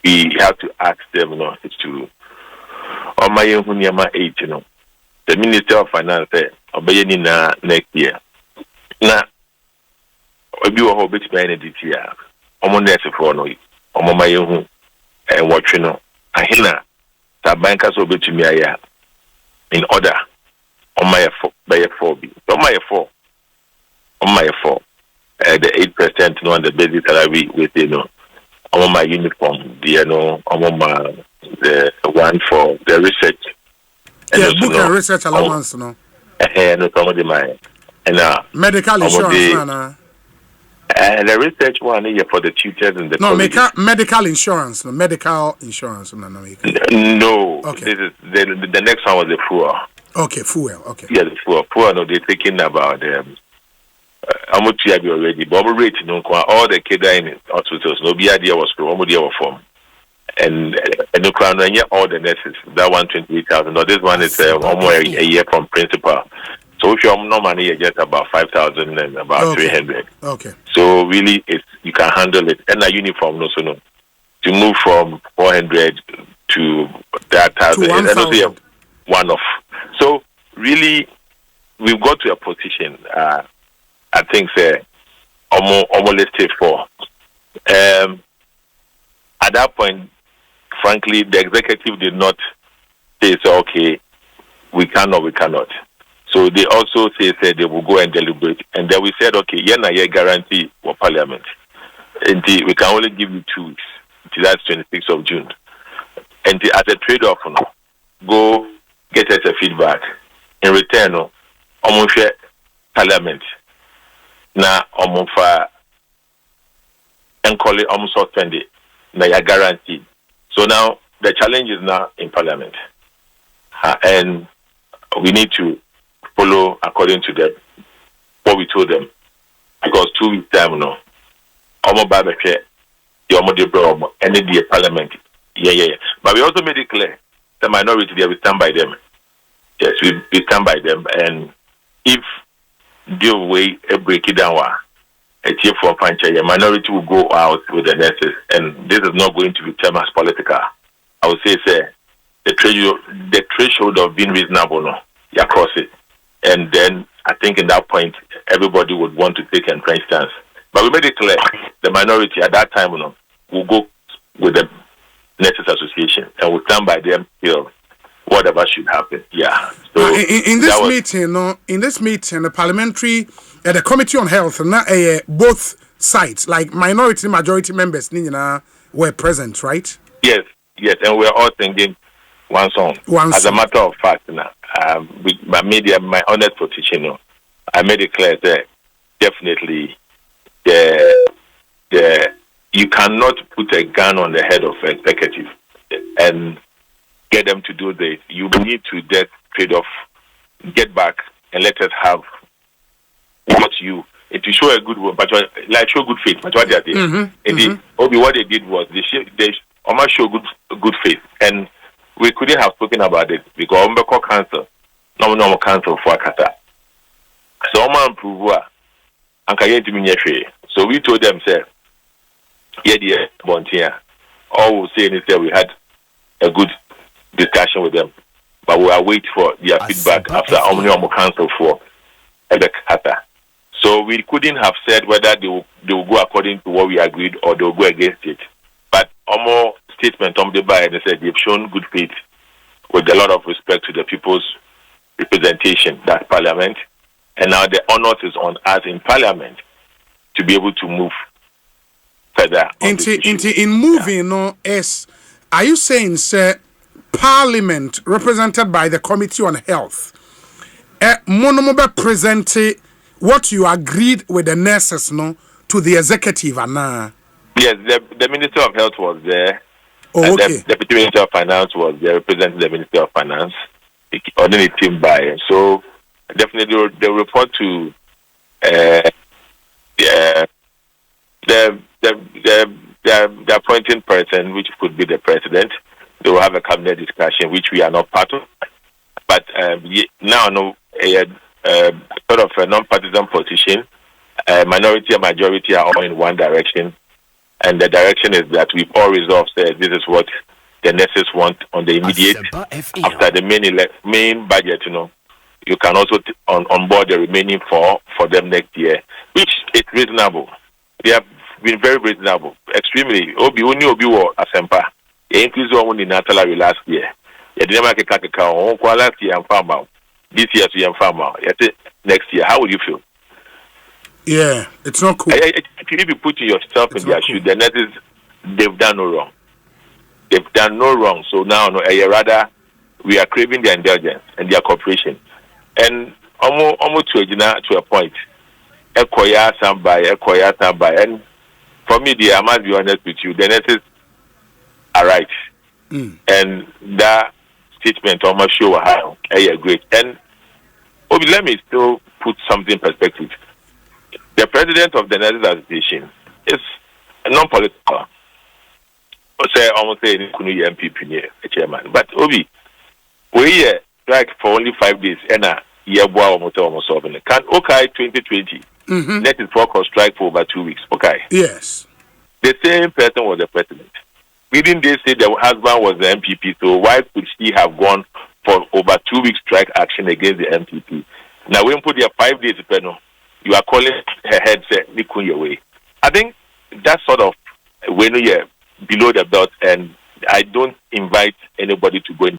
we have to ask them, to on my Hunyama 8, the Minister of Finance said, obeying next year. Now, you are hoping to be any DTR. I'm on there for no, I'm my own and watching. I hear that bankers will be to me in order on my by a 4B. On my 4. On my 4. The 8% on the basic salary with on my uniform, on my the one for the research. Yeah, book and research allowance, no. No, some of them and medical insurance, the research one here for the tutors and the medical insurance, no medical insurance, no. Okay. This is the next one was the fuel. Okay, fuel. Okay. Yeah, the fuel. Fuel. No, they're thinking about how much you have already. But rate, all the kids in hospitals. No, be idea was from form. And the crown and all the nurses. That 128,000. No, this one is almost a year from principal. So if you're no money, you get about 5,000 and about 300. Okay. So really, you can handle it. And a uniform, no. To move from 400 to that 1,000, and also one off. So really, we've got to a position. I think almost let's say 4. At that point, frankly, the executive did not say, okay, we can or we cannot. So they also say they will go and deliberate. And then we said, okay, yeah, guarantee for Parliament. And we can only give you 2 weeks. That's 26th of June. And as a trade-off, go get us a feedback. In return, almost Parliament. Now, almost and call it almost suspended. Now, you're guaranteed. So now, the challenge is now in Parliament. And we need to follow according to what we told them. Because 2 weeks time, almost by the and then the Parliament. Yeah. But we also made it clear the minority there, we stand by them. Yes, we stand by them. And if the way a break it down, a tier for a minority will go out with the nurses. And this is not going to be termed as political. I would say, the threshold of being reasonable, you cross it. And then I think in that point, everybody would want to take an entrenched stance. But we made it clear, the minority at that time, will go with the Nurses Association and will stand by them till whatever should happen. Yeah. So in this meeting, the parliamentary, the Committee on Health, both sides, like minority, majority members, were present, right? Yes, and we're all singing one song. As a matter of fact, with my media, my honest position, I made it clear that definitely you cannot put a gun on the head of an executive and get them to do this. You need to just trade off, get back, and let us have what it will show a good one, but like show good faith. But what they did, what they did was they almost show good faith, and we couldn't have spoken about it because we call council, no council for Akata. So I'm improve so we told them, say, all we say is that we had a good discussion with them, but we are waiting for their feedback after Omnium Council for Ebekata. So we couldn't have said whether they will go according to what we agreed or they will go against it. But Omo statement on the buy, they said they've shown good faith with a lot of respect to the people's representation, that's Parliament. And now the onus is on us in Parliament to be able to move further. In moving, are you saying, sir, Parliament represented by the Committee on Health, monomobe presented what you agreed with the nurses, to the executive, Yes, the Minister of Health was there. Oh, okay. The Deputy Minister of Finance was there, representing the Minister of Finance, on the team by. So definitely the report to the appointing person, which could be the president. They will have a cabinet discussion, which we are not part of. But now, sort of a non-partisan position, minority and majority are all in one direction, and the direction is that we've all resolved that this is what the nurses want on the immediate. After the main budget, you can also on board the remaining four for them next year, which is reasonable. They have been very reasonable, extremely. Obi or Asempa, increase on the natal last year. You didn't make a cacao last year and farm out. This year to young farmer. Next year, how would you feel? Yeah, it's not cool. If you put yourself in their shoes, the nurses, they've done no wrong. They've done no wrong. So now, rather, we are craving their indulgence and their cooperation. And almost to a point, Ekoya Sambai. And for me, I must be honest with you, the nurses are right. And that statement almost show how great. And let me still put something in perspective. The president of the Nurses Association is non-political. Almost say MPP near a chairman. But Obi, we strike for only 5 days and a year almost solving. Can 2020 let it focus strike for over 2 weeks? Okay. Yes. The same person was the president. Didn't they say the husband was the MPP? So why could she have gone for over 2 weeks strike action against the MPP? Now when put your 5 days, you are calling her head say your way. I think that's sort of when you're below the belt, and I don't invite anybody to go in